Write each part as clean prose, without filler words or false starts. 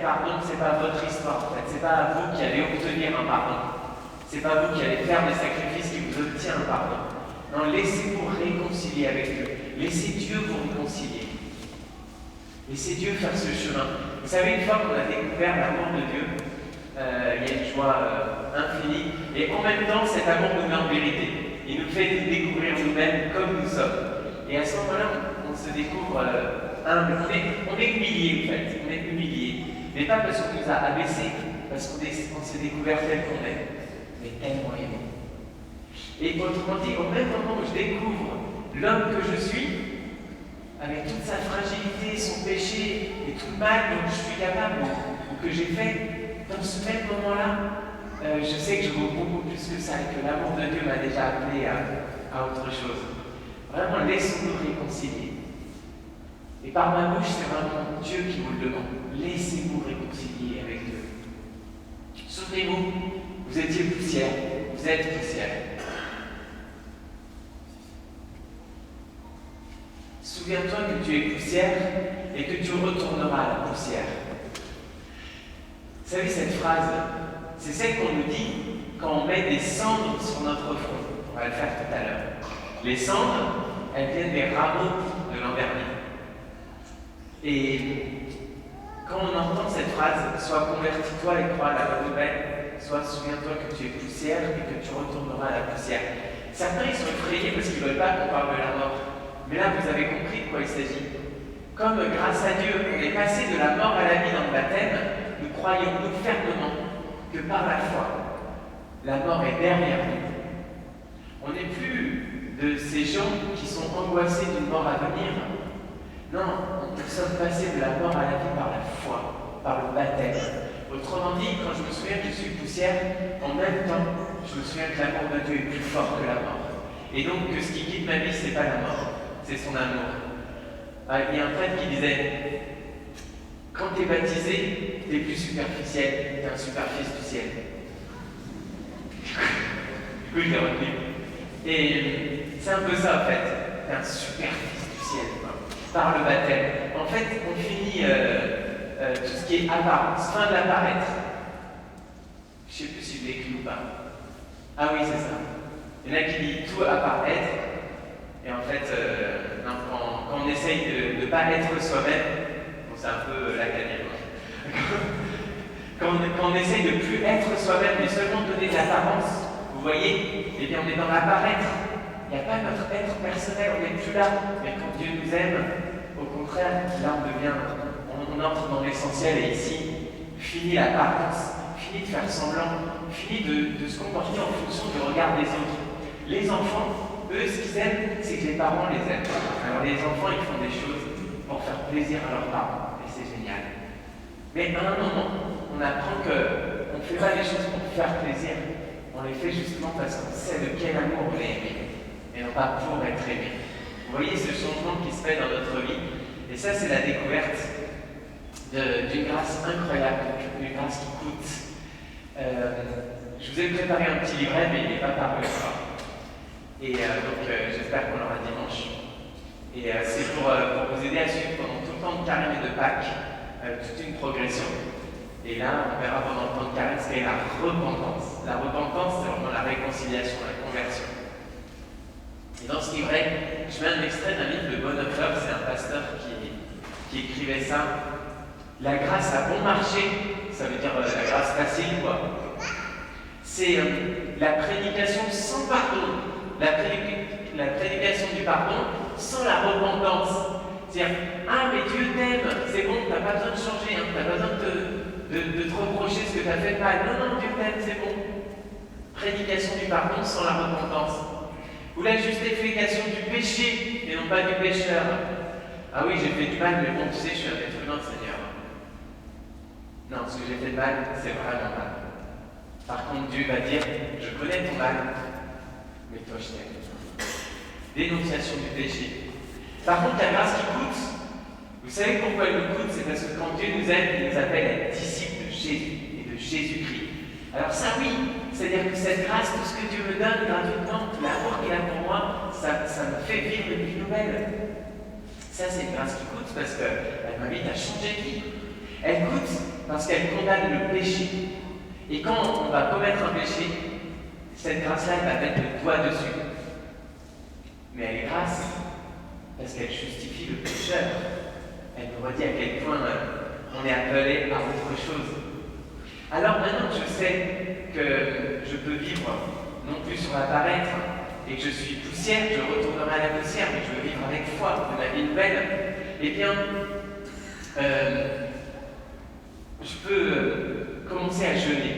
pardon, c'est pas votre histoire en fait. C'est pas vous qui allez obtenir un pardon. C'est pas vous qui allez faire des sacrifices qui vous obtiennent un pardon. Non, laissez-vous réconcilier avec Dieu. Laissez Dieu vous réconcilier. Laissez Dieu faire ce chemin. Vous savez, une fois qu'on a découvert l'amour de Dieu, il y a une joie infinie. Et en même temps, cet amour nous met en vérité. Il nous fait découvrir nous-mêmes comme nous sommes. Et à ce moment-là, on se découvre humble. On est humilié, en fait. On est humilié. Mais pas parce qu'on nous a abaissés, parce qu'on s'est découvert tel qu'on est, mais tellement aimé. Et autrement dit, au même moment où je découvre l'homme que je suis, avec toute sa fragilité, son péché et tout le mal dont je suis capable ou que j'ai fait, dans ce même moment-là, je sais que je vaux beaucoup plus que ça et que l'amour de Dieu m'a déjà appelé à autre chose. Vraiment, laissons-nous réconcilier. Et par ma bouche, c'est vraiment Dieu qui vous le demande. Laissez-vous réconcilier avec Dieu. Souvenez-vous, vous étiez poussière, vous êtes poussière. Souviens-toi que tu es poussière et que tu retourneras à la poussière. Vous savez, cette phrase, c'est celle qu'on nous dit quand on met des cendres sur notre front. On va le faire tout à l'heure. Les cendres, elles viennent des rameaux de l'an dernier. Et quand on entend cette phrase, soit convertis-toi et crois à la bonne nouvelle, soit souviens-toi que tu es poussière et que tu retourneras à la poussière. Certains, ils sont effrayés parce qu'ils ne veulent pas qu'on parle de la mort. Mais là, vous avez compris de quoi il s'agit. Comme grâce à Dieu, on est passé de la mort à la vie dans le baptême, nous croyons nous fermement que par la foi, la mort est derrière nous. On n'est plus de ces gens qui sont angoissés d'une mort à venir. Non, nous sommes passés de la mort à la vie par la foi, par le baptême. Autrement dit, quand je me souviens que je suis poussière, en même temps, je me souviens que l'amour de Dieu est plus fort que la mort. Et donc que ce qui guide ma vie, ce n'est pas la mort, c'est son amour. Il y a un prêtre qui disait, quand tu es baptisé, tu es plus superficiel, tu es un super-fils du ciel. Du coup, je l'ai retenu. Et c'est un peu ça en fait, tu es un super-fils du ciel, quoi, par le baptême. En fait, on finit tout ce qui est apparence, fin de l'apparaître. Je ne sais plus si je l'ai écrit ou pas. Ah oui, c'est ça. Il y en a qui disent tout apparaître. Et en fait, quand on essaye de ne pas être soi-même, bon, c'est un peu la cagnotte. Quand on essaye de ne plus être soi-même, mais seulement donner de l'apparence, vous voyez, eh bien on est dans l'apparaître. Il n'y a pas notre être personnel, on n'est plus là. Mais quand Dieu nous aime, au contraire, là on entre dans l'essentiel et ici, fini l'apparence, fini de faire semblant, fini de se comporter en fonction du regard des autres. Les enfants, eux, ce qu'ils aiment, c'est que les parents les aiment. Alors les enfants, ils font des choses pour faire plaisir à leurs parents, et c'est génial. Mais à un moment, on apprend qu'on ne fait pas les choses pour faire plaisir, on les fait justement parce qu'on sait de quel amour on est aimé, et non pas pour être aimé. Vous voyez ce changement qui se fait dans notre vie, et ça c'est la découverte d'une grâce incroyable, d'une grâce qui coûte. Je vous ai préparé un petit livret, mais il n'est pas paru encore. Et donc j'espère qu'on l'aura dimanche. Et c'est pour vous aider à suivre pendant tout le temps de carême et de Pâques toute une progression. Et là, on verra pendant le temps de carême ce qu'est la repentance. La repentance, c'est vraiment la réconciliation, la conversion. Et dans ce livret, je mets un extrait d'un livre de Bonhoeffer, c'est un pasteur qui écrivait ça. La grâce à bon marché, ça veut dire la grâce facile, quoi. C'est la prédication sans pardon. La prédication du pardon sans la repentance. C'est-à-dire, ah mais Dieu t'aime, c'est bon, tu n'as pas besoin de changer, tu n'as pas besoin de te reprocher ce que tu as fait de mal. Non, non, Dieu t'aime, c'est bon. Prédication du pardon sans la repentance. Ou la justification du péché et non pas du pécheur. Ah oui, j'ai fait du mal, mais bon, tu sais, je suis un être humain, Seigneur. Non, ce que j'ai fait de mal, c'est vraiment mal. Par contre, Dieu va dire, je connais ton mal, mais toi je t'aime. Dénonciation du péché. Par contre, la grâce qui coûte, vous savez pourquoi elle nous coûte? C'est parce que quand Dieu nous aime, il nous appelle à être disciples de Jésus et de Jésus-Christ. Alors ça oui, c'est-à-dire que cette grâce, tout ce que Dieu me donne gratuitement, l'amour qu'il a pour moi, ça me fait vivre une vie nouvelle. Ça c'est une grâce qui coûte parce qu'elle m'invite à changer de vie. Elle coûte parce qu'elle condamne le péché. Et quand on va commettre un péché, cette grâce-là, elle va mettre le doigt dessus. Mais elle est grâce parce qu'elle justifie le pécheur. Elle nous redit à quel point on est appelé à autre chose. Alors maintenant que je sais que je peux vivre non plus sur l'apparaître et que je suis poussière, je retournerai à la poussière, mais je veux vivre avec foi de ma vie nouvelle, eh bien, je peux commencer à jeûner.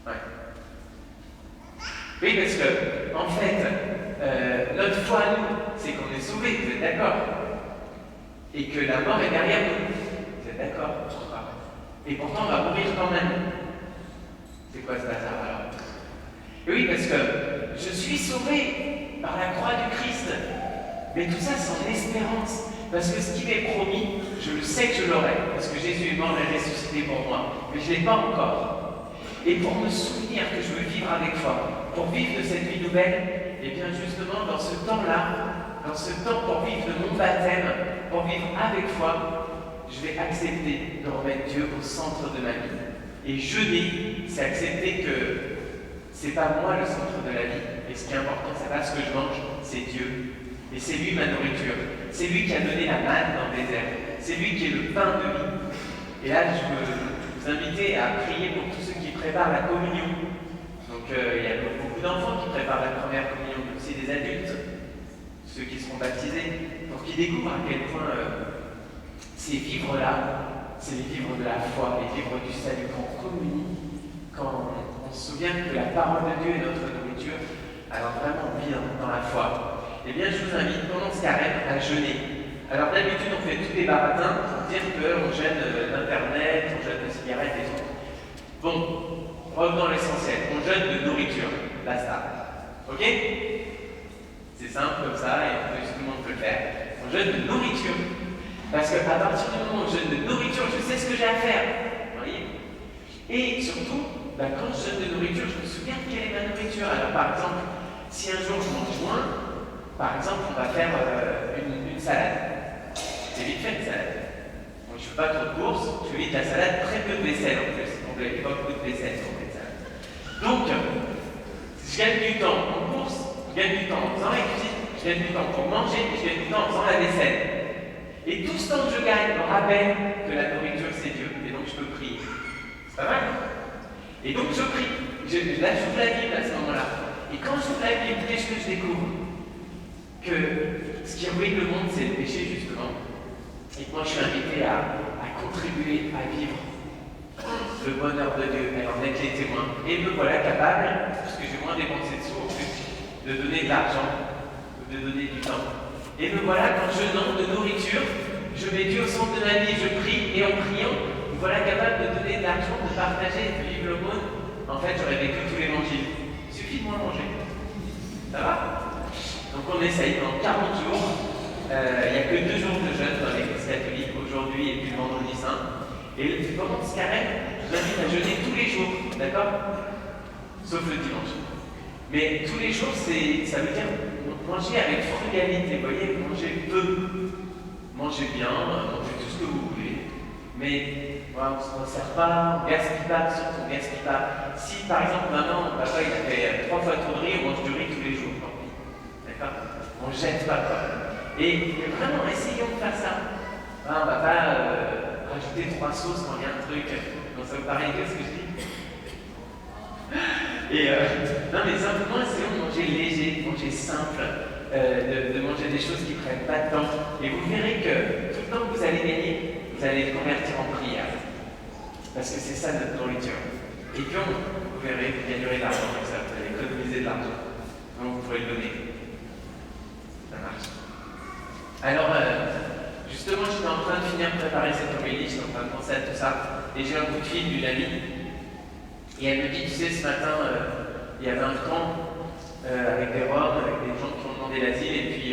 Ouais. Oui, parce que, en fait, notre foi, nous, c'est qu'on est sauvés, vous êtes d'accord? Et que la mort est derrière nous. Vous êtes d'accord? Et pourtant, on va mourir quand même. C'est quoi ce bazar alors? Et oui, parce que je suis sauvé par la croix du Christ. Mais tout ça, c'est en espérance. Parce que ce qui m'est promis, je le sais que je l'aurai. Parce que Jésus est mort et ressuscité pour moi. Mais je ne l'ai pas encore. Et pour me souvenir que je veux vivre avec foi, pour vivre de cette vie nouvelle, et bien justement, dans ce temps-là, dans ce temps pour vivre de mon baptême, pour vivre avec foi, je vais accepter de remettre Dieu au centre de ma vie. Et jeûner, c'est accepter que c'est pas moi le centre de la vie. Et ce qui est important, c'est pas ce que je mange, c'est Dieu. Et c'est lui ma nourriture. C'est lui qui a donné la manne dans le désert. C'est lui qui est le pain de vie. Et là, je veux vous inviter à prier pour tous ceux qui préparent la communion. Donc, il y a beaucoup d'enfants qui préparent la première communion, mais aussi des adultes, ceux qui seront baptisés, pour qu'ils découvrent à quel point ces vivres-là, c'est les vivres de la foi, les vivres du salut, quand on communie, quand on se souvient que la parole de Dieu est notre nourriture, alors vraiment on vit dans la foi. Eh bien, je vous invite pendant ce carême à jeûner. Alors d'habitude, on fait tous les baratins pour dire qu'on jeûne d'Internet, on jeûne de cigarettes et tout. Bon, revenons à l'essentiel. On jeûne de nourriture. Basta. Ok? C'est simple comme ça et tout le monde peut le faire. On jeûne de nourriture. Parce qu'à partir du moment où je jeûne de nourriture, je sais ce que j'ai à faire. Vous voyez? Et surtout, quand je jeûne de nourriture, je me souviens de quelle est ma nourriture. Alors par exemple, si un jour je mange moins, par exemple, on va faire une salade. C'est vite fait une salade. Donc, je ne fais pas trop de courses, je fais vite la salade, très peu de vaisselle en plus. Donc, il n'y a pas beaucoup de vaisselle pour cette salade. Donc, je gagne du temps en course, je gagne du temps en faisant la cuisine, je gagne du temps pour manger, je gagne du temps en faisant la vaisselle. Et tout ce temps que je gagne me rappelle que la nourriture c'est Dieu, et donc je peux prier. C'est pas mal? Et donc je prie. Là, j'ouvre la Bible à ce moment-là. Et quand j'ouvre la Bible, qu'est-ce que je découvre? Que ce qui ruine le monde, c'est le péché, justement. Et que moi, je suis invité à contribuer à vivre le bonheur de Dieu, à en être les témoins. Et me voilà capable, puisque j'ai moins dépensé de sous en plus, de donner de l'argent, de donner du temps. Et me voilà, quand je demande de nourriture, je mets Dieu au centre de ma vie, je prie, et en priant, me voilà capable de donner de l'argent, de partager, de vivre le monde. En fait, j'aurais vécu tout l'évangile. Il suffit de moins manger. Ça va? Donc on essaye pendant 40 jours. Il n'y a que 2 jours de jeûne dans l'Église catholique, aujourd'hui et puis le vendredi saint. Et pendant ce carême, je vous invite à jeûner tous les jours, d'accord? Sauf le dimanche. Mais tous les jours, ça veut dire manger avec frugalité, vous voyez, manger peu, manger bien, manger tout ce que vous voulez. Mais voilà, on ne se sert pas, on ne gaspille pas, surtout on ne gaspille pas. Si par exemple maman, papa il a fait 3 fois trop de riz, on mange du riz tous les jours. On ne jette pas quoi. Et vraiment, essayons de faire ça. On ne va pas rajouter 3 sauces quand il y a un truc. Donc ça vous paraît idiot ce que je dis? Et non mais simplement, essayons de manger léger, de manger simple, de manger des choses qui ne prennent pas de temps. Et vous verrez que tout le temps que vous allez gagner, vous allez le convertir en prière. Parce que c'est ça notre nourriture. Et puis vous verrez, vous gagnerez de l'argent avec ça, vous allez économiser de l'argent. Donc vous pourrez le donner. Ça marche. Alors, justement, j'étais en train de finir de préparer cette homélie, j'étais en train de penser à tout ça, et j'ai un coup de fil d'une amie, et elle me dit, tu sais, ce matin, il y avait un camp avec des Roms, avec des gens qui ont demandé l'asile, et puis,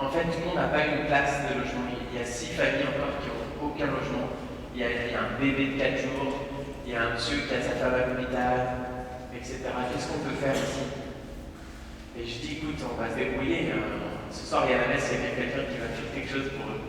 en fait, tout le monde n'a pas une place de logement. Il y a 6 familles encore qui n'ont aucun logement. Il y a un bébé de 4 jours, il y a un monsieur qui a sa femme à l'hôpital, etc. Qu'est-ce qu'on peut faire ici? Et je dis, écoute, on va se débrouiller. Ce soir, il y a la messe, il y a bien quelqu'un qui va faire quelque chose pour eux.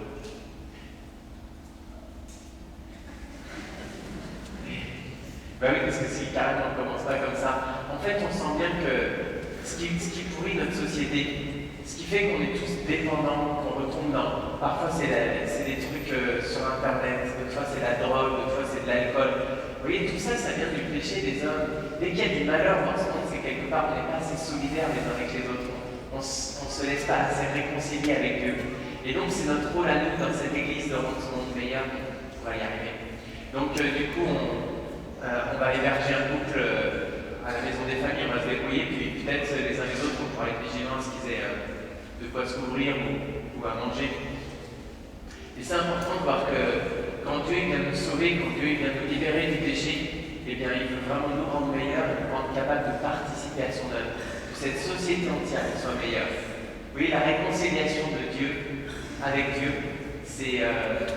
Ben oui, parce que si carrément on commence pas comme ça, en fait on sent bien que ce qui pourrit notre société, ce qui fait qu'on est tous dépendants, qu'on retombe dans. Parfois c'est des trucs sur internet, d'autres fois c'est la drogue, d'autres fois c'est de l'alcool. Vous voyez, tout ça, ça vient du péché des hommes. Dès qu'il y a du malheur dans ce monde, c'est quelque part on n'est pas assez solidaires les uns avec les autres. On se laisse pas assez réconcilier avec Dieu. Et donc c'est notre rôle à nous dans cette église de rendre ce monde meilleur. On va y arriver. Donc du coup, on va héberger un couple à la maison des familles, on va se débrouiller, puis peut-être les uns les autres, on pourra être vigilants à ce qu'ils aient de quoi se couvrir ou à manger. Et c'est important de voir que quand Dieu vient nous sauver, quand Dieu vient nous libérer du péché, eh bien il veut vraiment nous rendre meilleurs, nous rendre capables de participer à son œuvre, que cette société entière soit meilleure. Vous voyez, la réconciliation de Dieu avec Dieu, c'est un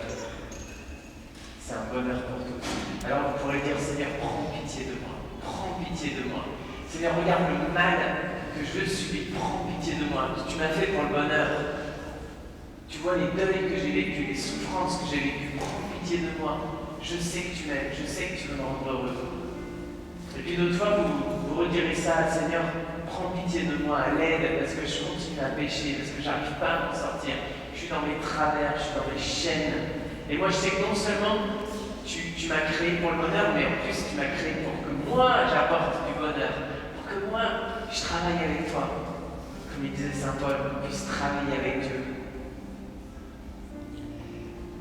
bonheur pour tous. Alors vous pourrez dire, Seigneur, prends pitié de moi, prends pitié de moi. Seigneur, regarde le mal que je subis, prends pitié de moi. Tu m'as fait pour le bonheur. Tu vois les deuils que j'ai vécus, les souffrances que j'ai vécues, prends pitié de moi. Je sais que tu m'aimes, je sais que tu veux me rendre heureux. Et puis d'autres fois, vous redirez ça, Seigneur, prends pitié de moi, à l'aide, parce que je continue à pécher, parce que j'arrive pas à m'en sortir. Je suis dans mes travers, je suis dans mes chaînes. Et moi, je sais que non seulement tu m'as créé pour le bonheur, mais en plus, tu m'as créé pour que moi, j'apporte du bonheur, pour que moi, je travaille avec toi. Comme il disait Saint Paul, qu'on puisse travailler avec Dieu.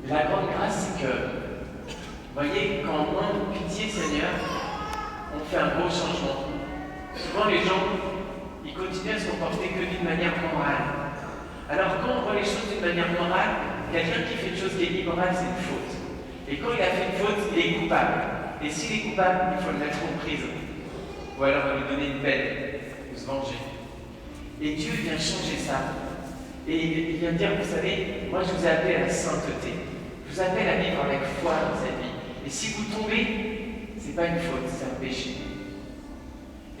La grande grâce, c'est que, vous voyez, quand on demande pitié, Seigneur, on fait un gros changement. Souvent, les gens, ils continuent à se comporter que d'une manière morale. Alors, quand on voit les choses d'une manière morale, quelqu'un qui fait une chose qui est immorale, c'est une faute. Et quand il a fait une faute, il est coupable. Et s'il est coupable, il faut le mettre en prison. Ou alors on va lui donner une peine, ou se venger. Et Dieu vient changer ça. Et il vient dire, vous savez, moi je vous ai appelé à la sainteté. Je vous appelle à vivre avec foi dans cette vie. Et si vous tombez, c'est pas une faute, c'est un péché.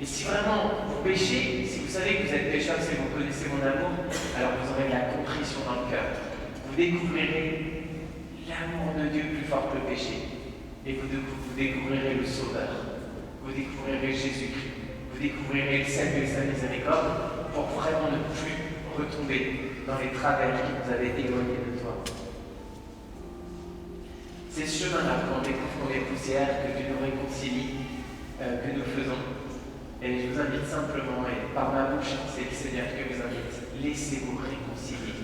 Et si vraiment vous péchez, si vous savez que vous êtes pécheur, si vous connaissez mon amour, alors vous aurez de la contrition dans le cœur. Vous découvrirez l'amour de Dieu plus fort que le péché. Et vous découvrirez le Sauveur. Vous découvrirez Jésus-Christ. Vous découvrirez le salut et sa miséricorde pour vraiment ne plus retomber dans les travers qui vous avaient éloigné de toi. C'est ce chemin-là qu'on découvre qu'on est poussière, que Dieu nous réconcilie, que nous faisons. Et je vous invite simplement, et par ma bouche, c'est le Seigneur qui vous invite, laissez-vous réconcilier